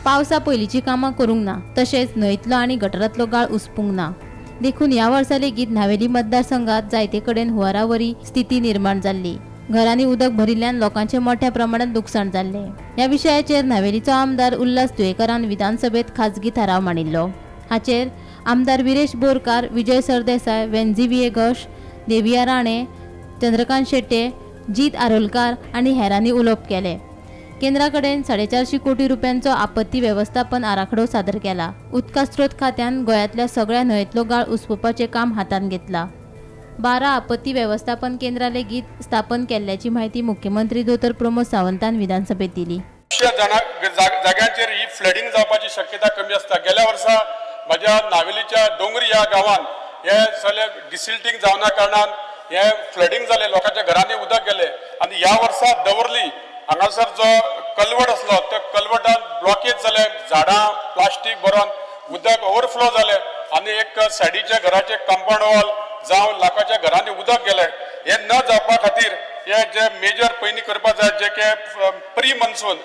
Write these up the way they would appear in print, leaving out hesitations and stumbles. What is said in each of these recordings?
पावसा पयलींची कामां करूंक ना, तशेंच न्हंयतलो आनी गटारांतलो गाळ उसपूंक ना। देखून ह्या वर्सा लेगीत नावेली मतदारसंघात जायते कडेन हुंवारावरी स्थिती निर्माण जाल्ली। घरांनी उदक भरिल्ल्यान लोकांचे मोठ्या प्रमाणात नुकसाण जाल्ले। ह्या विशयाचेर नावेलीचो आमदार उल्हास तुयेकरान विधानसभेत खाजगी थाराव मांडिल्लो। हाचेर आमदार विरेश बोरकार, विजय सरदेसाय, वेंझी घोष, देविया राणे, चंद्रकांत शेट्टे, जीत आरोलकार आनी हेरांनी उलोवप केले। केंद्रा कडेन 450 कोटी रुपयांचो आपत्ती वेवस्थापन आराखडो सादर केला। उदका स्त्रोत खात्यान गोंयांतल्या सगळ्या न्हंयतलो गाळ उसपुपाचें काम हातांत घेतला। 12 आपत्ती वेवस्थापन केंद्रां लेगीत स्थापन केल्ल्याची माहिती मुख्यमंत्री दोतोर प्रमोद सावंतान विधानसभेत दिली। जाग्यांचेर ही फ्लडिंग जावपाची शक्यता कमी आसता। गेल्या वर्सा म्हज्या नावेलीच्या डोंगरी ह्या गांवांत हे सगळे डिसिल्टिंग जावना कारणान हे फ्लडिंग जाले, लोकांच्या घरांनी उदक गेले। आनी ह्या वर्सा दवर्ली हांगासर जो कलवट आसलो त्या कलवटान ब्लॉकेज जाले, झाडां प्लास्टीक भरून उदक ओवरफ्लो जाले आनी एक सायडीच्या घराचे कंपाऊंड वॉल जावन लोकांच्या घरांनी उदक गेले। हे न जावपा खातीर हे जे मेजर पयलीं करपाक जाय जे की प्री मनसून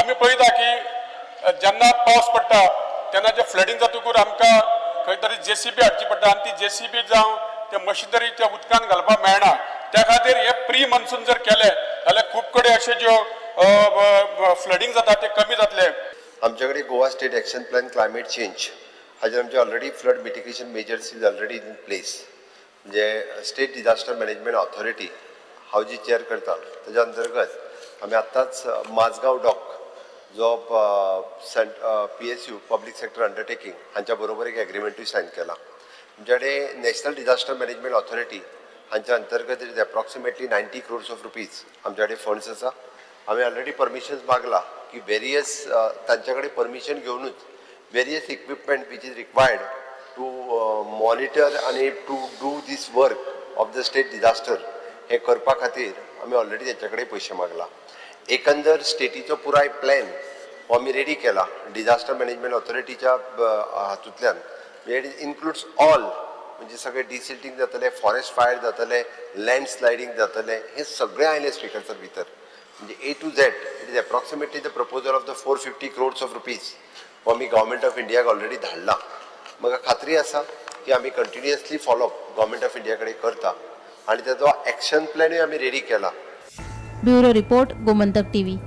आमी पळयता की जेन्ना पावस पडटा तेन्ना जे फ्लडिंग जातकूर आमकां खंय तरी JCB हाडची पडटा आनी ती JCB जावं ते मशिनरी त्या उदकान घालपाक मेळना। त्या खातीर हे प्री मनसून जर केले जाल्यार खूब कडेन अशे ज्यो फ्लडिंग जाता ते कमी जातले। आमचे कडेन Goa state action plan climate change हाजेर आमचे already flood mitigation measures is already in place. म्हणजे स्टेट डिजास्टर मॅनेजमेंट ऑथॉरिटी हांव जी चेअर करता ताच्या अंतर्गत आमी आत्ताच माझगांव डॉक जो PSU पब्लीक सेक्टर अंडरटेकिंग हांच्या बरोबर एक एग्रीमेंटूय सायन केला। आमचे कडेन नॅशनल डिजास्टर मॅनेजमेंट ऑथॉरिटी हांच्या अंतर्गत is approximately 90 crores of rupees आमचे कडेन फंड्स आसा। आमी ऑलरेडी परमिशन्स मागला की वेरियस तांचे कडेन परमिशन घेवनूच various equipment which is required to monitor आनी to do this work of the state disaster हे करपा खातीर आमी ऑलरेडी तेंचे कडेन पयशे मागला। एकंदर स्टेटीचो पुराय प्लॅन हो आमी रेडी केला डिजास्टर मॅनेजमेंट ऑथॉरिटीच्या हातूंतल्यान। इट इन्क्लूड्स ऑल म्हणजे सगळे डिसिल्टिंग जातले, फॉरेस्ट फायर जातले, लँडस्लायडींग जातले, हे सगळे आयले स्पीकर्सा भितर। म्हणजे A to Z it is approximately the proposal of the 450 crores of rupees हो आमी गव्हर्मेंट ऑफ इंडियाक ऑलरेडी धाडला। म्हाका खात्री आसा की आमी continuously follow up government of India कडेन करता आनी ताचो एक्शन प्लॅनूय आमी रेडी केला। Bureau report, Gomantak TV।